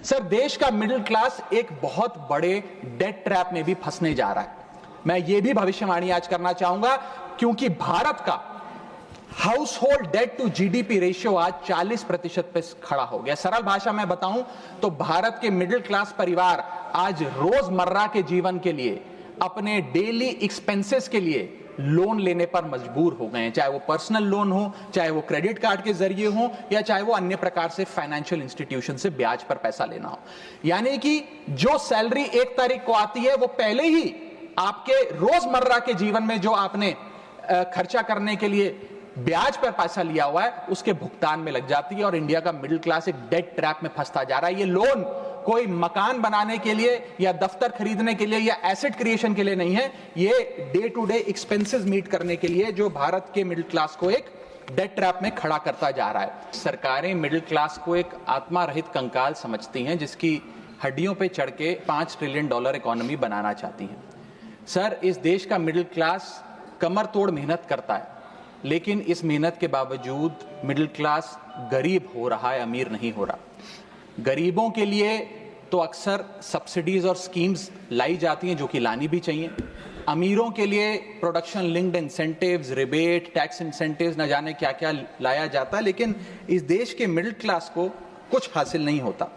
Sir, देश का middle class एक बहुत बड़े डेट ट्रैप में भी फंसने जा रहा है। मैं ये भी भविष्यवाणी आज करना चाहूंगा, क्योंकि भारत का household debt to GDP ratio आज 40% पे खड़ा हो गया। सरल भाषा में बताऊं तो भारत के मिडिल क्लास परिवार आज रोजमर्रा के जीवन के लिए, अपने डेली एक्सपेंसेस के लिए लोन लेने पर मजबूर हो गए हैं, चाहे वो पर्सनल लोन हो, चाहे वो क्रेडिट कार्ड के जरिए हो, या चाहे वो अन्य प्रकार से फाइनेंशियल इंस्टीट्यूशन से ब्याज पर पैसा लेना हो। यानी कि जो सैलरी 1 तारीख को आती है, वो पहले ही आपके रोजमर्रा के जीवन में जो आपने खर्चा करने के लिए ब्याज पर पैसा लिया हुआ है, उसके भुगतान में लग जाती है। और इंडिया का मिडिल क्लास एक डेट ट्रैप में फंसता जा रहा है। ये लोन कोई मकान बनाने के लिए या दफ्तर खरीदने के लिए या एसेट क्रिएशन के लिए नहीं है, ये day to day expenses meet करने के लिए, जो भारत के मिडिल क्लास को एक डेट ट्रैप में खड़ा करता जा रहा है। सरकारें मिडिल क्लास को एक आत्मा रहित कंकाल समझती हैं, जिसकी हड्डियों पे चढ़ के $5 ट्रिलियन इकोनॉमी बनाना चाहती हैं। सर, इस देश का मिडिल क्लास कमर तोड़ मेहनत करता है, लेकिन इस मेहनत के बावजूद मिडिल क्लास गरीब हो रहा है, अमीर नहीं हो रहा। गरीबों के लिए तो अक्सर सब्सिडीज और स्कीम्स लाई जाती हैं, जो कि लानी भी चाहिए। अमीरों के लिए production linked incentives, rebate, tax incentives, न जाने क्या क्या लाया जाता है, लेकिन इस देश के मिडिल क्लास को कुछ हासिल नहीं होता।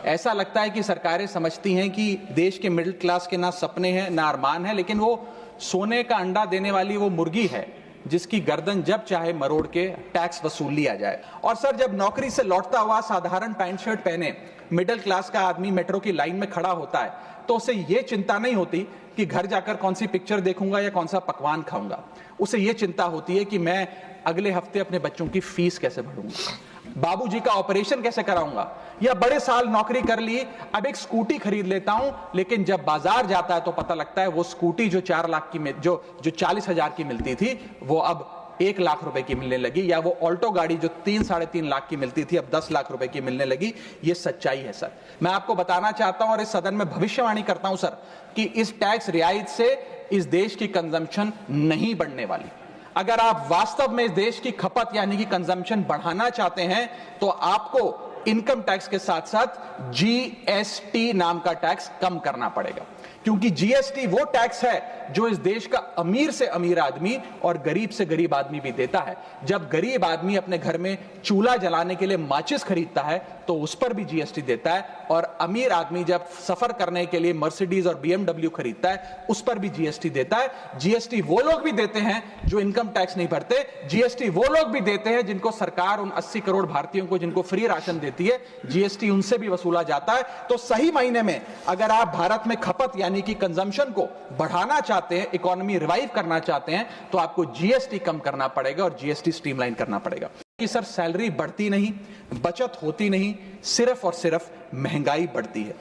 ऐसा लगता है कि सरकारें समझती हैं कि देश के मिडिल क्लास के ना सपने हैं ना अरमान है, लेकिन वो सोने का अंडा देने वाली वो मुर्गी है जिसकी गर्दन जब चाहे मरोड़ के टैक्स वसूल लिया जाए। और सर, जब नौकरी से लौटता हुआ साधारण पैंट शर्ट पहने मिडिल क्लास का आदमी मेट्रो की लाइन में खड़ा होता है, तो उसे ये चिंता नहीं होती कि घर जाकर कौन सी पिक्चर देखूंगा या कौन सा पकवान खाऊंगा। उसे ये चिंता होती है कि मैं अगले हफ्ते अपने बच्चों की फीस कैसे भरूंगा, बाबूजी का ऑपरेशन कैसे कराऊंगा, या बड़े साल नौकरी कर ली, अब एक स्कूटी खरीद लेता हूं, लेकिन जब बाजार जाता है तो पता लगता है वो स्कूटी जो 4 लाख की जो 40,000 की मिलती थी, वो अब 1 लाख रुपए की मिलने लगी, या वो ऑल्टो गाड़ी जो 3-3.5 लाख की मिलती थी, अब 10 लाख रुपए की मिलने लगी। ये सच्चाई है सर। मैं आपको बताना चाहता हूं और इस सदन में भविष्यवाणी करता हूं सर, कि इस टैक्स रियायत से इस देश की कंजम्पशन नहीं बढ़ने वाली। अगर आप वास्तव में इस देश की खपत यानी कि कंजम्पशन बढ़ाना चाहते हैं, तो आपको इनकम टैक्स के साथ साथ जीएसटी नाम का टैक्स कम करना पड़ेगा, क्योंकि जीएसटी वो टैक्स है जो इस देश का अमीर से अमीर आदमी और गरीब से गरीब आदमी भी देता है। जब गरीब आदमी अपने घर में चूल्हा जलाने के लिए माचिस खरीदता है तो उस पर भी जीएसटी देता है, और अमीर आदमी जब सफर करने के लिए मर्सिडीज और बीएमडब्ल्यू खरीदता है उस पर भी जीएसटी देता है। जीएसटी वो लोग भी देते हैं जो इनकम टैक्स नहीं भरते। जीएसटी वो लोग भी देते हैं जिनको सरकार, उन 80 करोड़ भारतीयों को जिनको फ्री राशन देती है, जीएसटी उनसे भी वसूला जाता है। तो सही मायने में अगर आप भारत में खपत यानी कि कंजम्पशन को बढ़ाना चाहते हैं, इकोनॉमी रिवाइव करना चाहते हैं, तो आपको जीएसटी कम करना पड़ेगा और जीएसटी स्ट्रीमलाइन करना पड़ेगा। कि सर, सैलरी बढ़ती नहीं, बचत होती नहीं, सिर्फ और सिर्फ महंगाई बढ़ती है।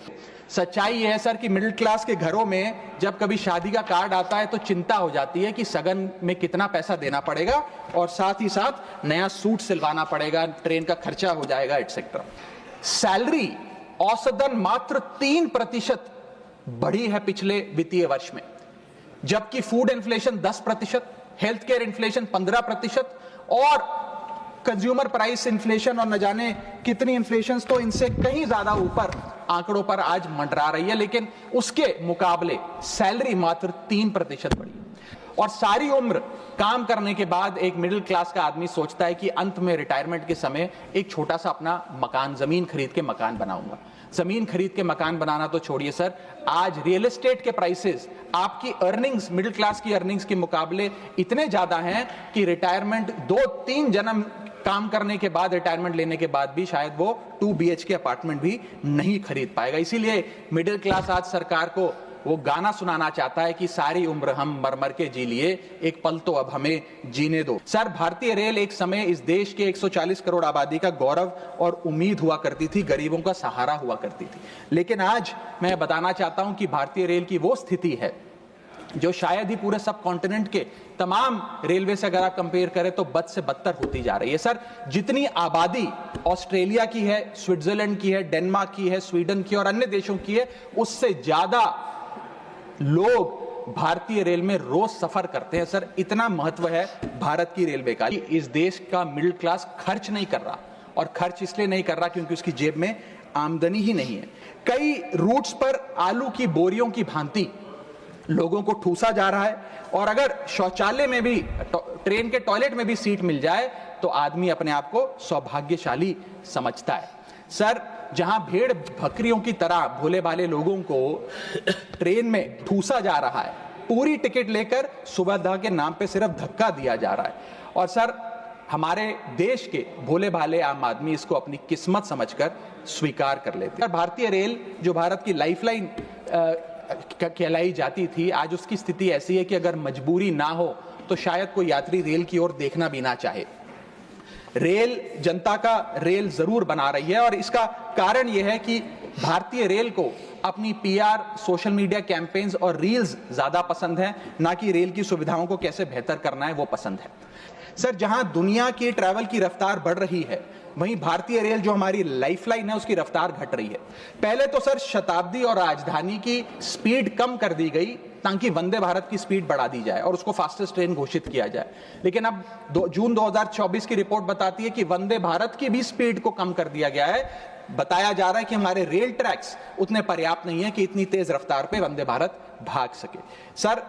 सच्चाई यह है सर कि मिडिल क्लास के घरों में जब कभी शादी का कार्ड आता है तो चिंता हो जाती है कि सगन में कितना पैसा देना पड़ेगा, और साथ ही साथ नया सूट सिलवाना पड़ेगा, ट्रेन का खर्चा हो जाएगा, एटसेट्रा। सैलरी औसतन मात्र 3% बढ़ी है पिछले वित्तीय वर्ष में, जबकि food inflation 10%, health care inflation 15%, और कंज्यूमर प्राइस इन्फ्लेशन और न जाने कितनी इन्फ्लेशन तो इनसे कहीं ज्यादा ऊपर आंकड़ों पर आज मंडरा रही है, लेकिन उसके मुकाबले सैलरी मात्र 3% बढ़ी। और सारी उम्र काम करने के बाद एक मिडिल क्लास का आदमी सोचता है कि अंत में रिटायरमेंट के समय एक छोटा सा अपना मकान, जमीन खरीद के मकान बनाऊंगा। जमीन खरीद के मकान बनाना तो छोड़िए सर, आज रियल एस्टेट के प्राइसेस, आपकी अर्निंग्स, मिडिल क्लास की अर्निंग्स के मुकाबले इतने ज्यादा हैं कि रिटायरमेंट 2-3 जन्म काम करने के बाद, रिटायरमेंट लेने के बाद भी शायद वो 2 BHK अपार्टमेंट भी नहीं खरीद पाएगा। इसीलिए मिडिल क्लास आज सरकार को वो गाना सुनाना चाहता है कि सारी उम्र हम मर मर के जी लिए, एक पल तो अब हमें जीने दो। सर, भारतीय रेल एक समय इस देश के 140 करोड़ आबादी का गौरव और उम्मीद हुआ करती थी, गरीबों का सहारा हुआ करती थी। लेकिन आज मैं बताना चाहता हूं कि भारतीय रेल की वो स्थिति है जो शायद ही पूरे सब कॉन्टिनेंट के तमाम रेलवे से अगर आप कंपेयर करें तो बद से बदतर होती जा रही है। सर, जितनी आबादी ऑस्ट्रेलिया की है, स्विट्जरलैंड की है, डेनमार्क की है, स्वीडन की और अन्य देशों की है, उससे ज्यादा लोग भारतीय रेल में रोज सफर करते हैं। सर, इतना महत्व है भारत की रेलवे का। इस देश का मिडिल क्लास खर्च नहीं कर रहा, और खर्च इसलिए नहीं कर रहा क्योंकि उसकी जेब में आमदनी ही नहीं है। कई रूट्स पर आलू की बोरियों की भांति लोगों को ठूसा जा रहा है, और अगर शौचालय में भी, ट्रेन के टॉयलेट में भी सीट मिल जाए तो आदमी अपने आप को सौभाग्यशाली समझता है। सर, जहां भेड़ बकरियों की तरह भोले भाले लोगों को ट्रेन में ठूसा जा रहा है, पूरी टिकट लेकर सुविधा के नाम पे सिर्फ धक्का दिया जा रहा है, और सर हमारे देश के भोले भाले आम आदमी इसको अपनी किस्मत समझकर स्वीकार कर लेते हैं। भारतीय रेल, जो भारत की लाइफलाइन कहलाई जाती थी, आज उसकी स्थिति ऐसी है कि अगर मजबूरी ना हो तो शायद कोई यात्री रेल की ओर देखना भी ना चाहे। रेल जनता का रेल जरूर बना रही है, और इसका कारण यह है कि भारतीय रेल को अपनी पीआर, सोशल मीडिया कैंपेन्स और रील्स ज्यादा पसंद है, ना कि रेल की सुविधाओं को कैसे बेहतर करना है वो पसंद है। सर, जहां दुनिया की ट्रैवल की रफ्तार बढ़ रही है, वहीं भारतीय रेल, जो हमारी लाइफलाइन है, उसकी रफ्तार घट रही है। पहले तो सर शताब्दी और राजधानी की स्पीड कम कर दी गई ताकि वंदे भारत की स्पीड बढ़ा दी जाए और उसको फास्टेस्ट ट्रेन घोषित किया जाए, लेकिन अब जून 2024 की रिपोर्ट बताती है कि वंदे भारत की भी स्पीड को कम कर दिया गया है। बताया जा रहा है कि हमारे रेल ट्रैक्स उतने पर्याप्त नहीं है कि इतनी तेज रफ्तार पे वंदे भारत भाग सके। सर,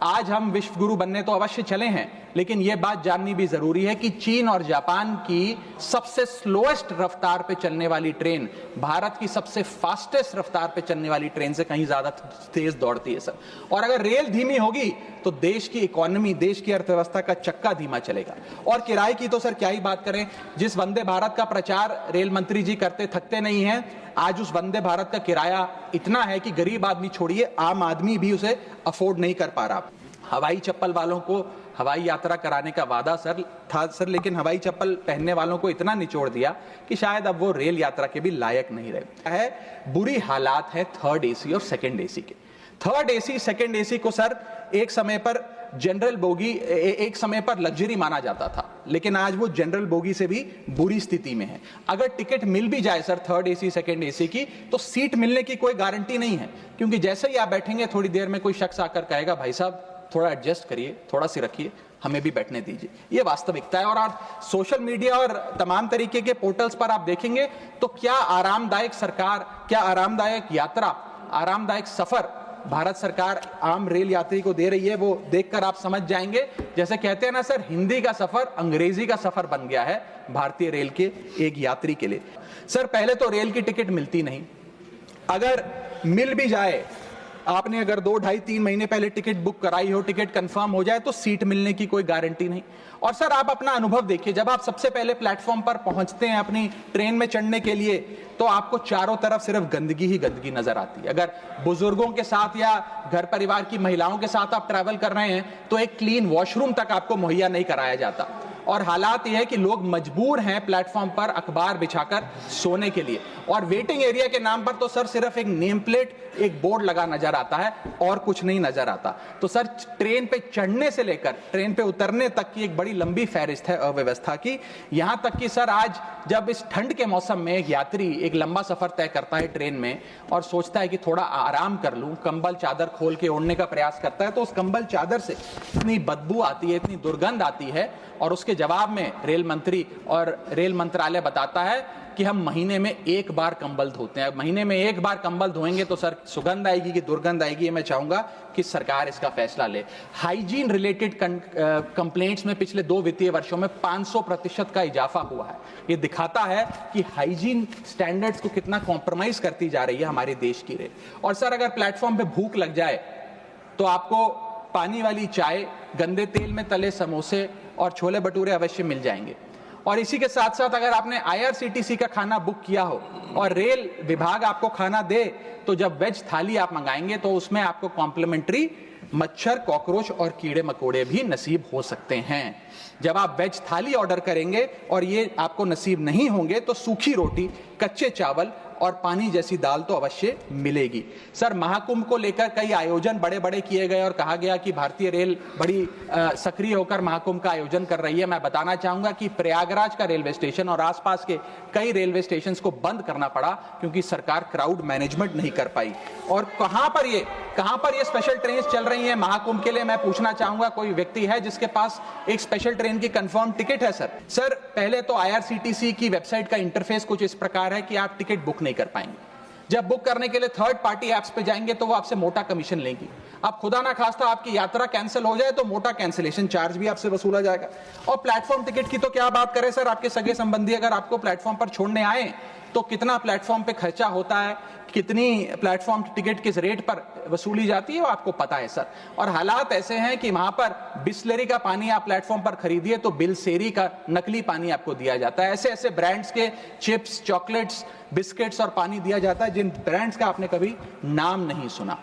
आज हम विश्व गुरु बनने तो अवश्य चले हैं, लेकिन यह बात जाननी भी जरूरी है कि चीन और जापान की सबसे स्लोएस्ट रफ्तार पे चलने वाली ट्रेन भारत की सबसे फास्टेस्ट रफ्तार पे चलने वाली ट्रेन से कहीं ज्यादा तेज दौड़ती है सर। और अगर रेल धीमी होगी तो देश की इकोनॉमी, देश की अर्थव्यवस्था का चक्का धीमा चलेगा। और किराए की तो सर क्या ही बात करें, जिस वंदे भारत का प्रचार रेल मंत्री जी करते थकते नहीं है, आज उस वंदे भारत का किराया इतना है कि गरीब आदमी छोड़िए, आम आदमी भी उसे अफोर्ड नहीं कर पा रहा। हवाई चप्पल वालों को हवाई यात्रा कराने का वादा सर था सर, लेकिन हवाई चप्पल पहनने वालों को इतना निचोड़ दिया कि शायद अब वो रेल यात्रा के भी लायक नहीं रहे है। बुरी हालात है थर्ड एसी और सेकंड एसी के। थर्ड एसी, सेकंड एसी को सर एक समय पर जनरल बोगी, एक समय पर लग्जरी माना जाता था, लेकिन आज वो जनरल बोगी से भी बुरी स्थिति में है। अगर टिकट मिल भी जाए sir third AC, second AC की, तो सीट मिलने की कोई गारंटी नहीं है, क्योंकि जैसे ही आप बैठेंगे थोड़ी देर में कोई शख्स आकर कहेगा, भाई साहब थोड़ा एडजस्ट करिए, थोड़ा सी रखिए, हमें भी बैठने दीजिए। ये वास्तविकता है। और आज सोशल मीडिया और तमाम तरीके के पोर्टल्स पर आप देखेंगे तो क्या आरामदायक सरकार, क्या आरामदायक यात्रा, आरामदायक सफर भारत सरकार आम रेल यात्री को दे रही है, वो देखकर आप समझ जाएंगे। जैसे कहते हैं ना सर, हिंदी का सफर अंग्रेजी का सफर बन गया है भारतीय रेल के एक यात्री के लिए। सर, पहले तो रेल की टिकट मिलती नहीं, अगर मिल भी जाए, आपने अगर 2, 2.5, 3 महीने पहले टिकट बुक कराई हो, टिकट कंफर्म हो जाए तो सीट मिलने की कोई गारंटी नहीं। और सर आप अपना अनुभव देखिए, जब आप सबसे पहले प्लेटफॉर्म पर पहुंचते हैं अपनी ट्रेन में चढ़ने के लिए, तो आपको चारों तरफ सिर्फ गंदगी ही गंदगी नजर आती है। अगर बुजुर्गों के साथ या घर परिवार की महिलाओं के साथ आप ट्रैवल कर रहे हैं तो एक क्लीन वॉशरूम तक आपको मुहैया नहीं कराया जाता। और हालात यह है कि लोग मजबूर हैं प्लेटफॉर्म पर अखबार बिछाकर सोने के लिए, और वेटिंग एरिया के नाम पर तो सर सिर्फ एक नेम प्लेट, एक बोर्ड लगा नजर आता है और कुछ नहीं नजर आता। तो सर ट्रेन पे चढ़ने से लेकर ट्रेन पे उतरने तक की एक बड़ी लंबी फहरिस्त है अव्यवस्था की। यहां तक कि सर आज जब इस ठंड के मौसम में एक यात्री एक लंबा सफर तय करता है ट्रेन में और सोचता है कि थोड़ा आराम कर लूं, कंबल चादर खोल के ओढ़ने का प्रयास करता है, तो उस कंबल चादर से इतनी बदबू आती है, इतनी दुर्गंध आती है, और उसके जवाब में रेल मंत्री और रेल मंत्रालय बताता है कि हम महीने में एक बार कंबल धोते हैं। महीने में एक बार कंबल धोएंगे तो सर सुगंध आएगी कि दुर्गंध आएगी, ये मैं चाहूंगा कि सरकार इसका फैसला ले। हाइजीन रिलेटेड कंप्लेंट्स में पिछले 2 वित्तीय वर्षों में 500% का इजाफा हुआ है। ये दिखाता है कि हाइजीन स्टैंडर्ड्स को कितना कॉम्प्रोमाइज करती जा रही है हमारे देश की रेल। और सर अगर प्लेटफॉर्म पे भूख लग जाए तो आपको पानी वाली चाय, गंदे तेल में तले समोसे और छोले भटूरे अवश्य मिल जाएंगे। और इसी के साथ साथ अगर आपने आईआरसीटीसी का खाना बुक किया हो और रेल विभाग आपको खाना दे, तो जब वेज थाली आप मंगाएंगे तो उसमें आपको कॉम्प्लीमेंट्री मच्छर, कॉकरोच और कीड़े मकोड़े भी नसीब हो सकते हैं। जब आप वेज थाली ऑर्डर करेंगे और ये आपको नसीब नहीं होंगे तो सूखी रोटी, कच्चे चावल और पानी जैसी दाल तो अवश्य मिलेगी। सर महाकुंभ को लेकर कई आयोजन बड़े बड़े किए गए और कहा गया कि भारतीय रेल बड़ी सक्रिय होकर महाकुंभ का आयोजन कर रही है। मैं बताना चाहूंगा कि प्रयागराज का रेलवे स्टेशन और आसपास के कई रेलवे स्टेशन को बंद करना पड़ा क्योंकि सरकार क्राउड मैनेजमेंट नहीं कर पाई। और कहां पर ये स्पेशल ट्रेन चल रही है महाकुंभ के लिए, मैं पूछना चाहूंगा कोई व्यक्ति है जिसके पास एक स्पेशल ट्रेन की कंफर्म टिकट है? सर पहले तो आईआरसीटीसी की वेबसाइट का इंटरफेस कुछ इस प्रकार है कि आप टिकट बुक नहीं नहीं कर पाएंगे। जब बुक करने के लिए थर्ड पार्टी एप्स पे जाएंगे तो वो आपसे मोटा कमीशन लेंगी। अब खुदा ना खास्ता आपकी यात्रा कैंसिल हो जाए तो मोटा कैंसिलेशन चार्ज भी आपसे वसूला जाएगा। और प्लेटफॉर्म टिकट की तो क्या बात करें सर, आपके सगे संबंधी अगर आपको प्लेटफॉर्म पर छोड़ने आए तो कितना प्लेटफॉर्म पे खर्चा होता है, कितनी प्लेटफॉर्म टिकट किस रेट पर वसूली जाती है वो आपको पता है सर। और हालात ऐसे हैं कि वहां पर बिस्लरी का पानी आप प्लेटफॉर्म पर खरीदिए तो बिलसेरी का नकली पानी आपको दिया जाता है। ऐसे ऐसे ब्रांड्स के चिप्स, चॉकलेट्स, बिस्किट्स और पानी दिया जाता है जिन ब्रांड्स का आपने कभी नाम नहीं सुना।